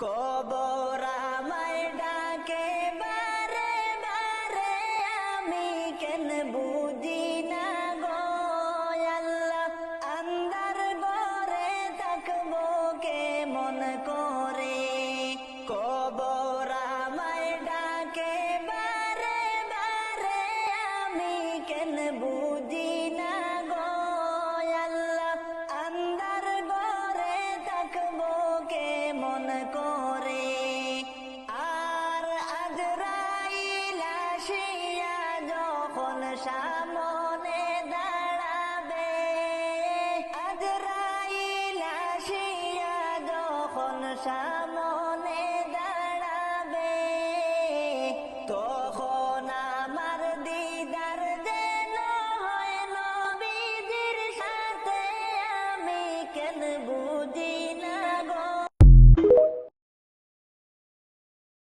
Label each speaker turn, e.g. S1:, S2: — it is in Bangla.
S1: কবর আমায় ডাকে বারে বারে, আমি কেন বুঝি না গো আল্লাহ। আন্ধার ঘরে থাকবো কেমন করে, কবর আমায় ডাকে বারে বারে, আমি কেন বুঝি না গো আল্লাহ। আন্ধার ঘরে থাকবো কেমন করে, আর আজরাইল আসিয়া যখন সামনে দাঁড়াবে, আজরাইল আসিয়া যখন সামনে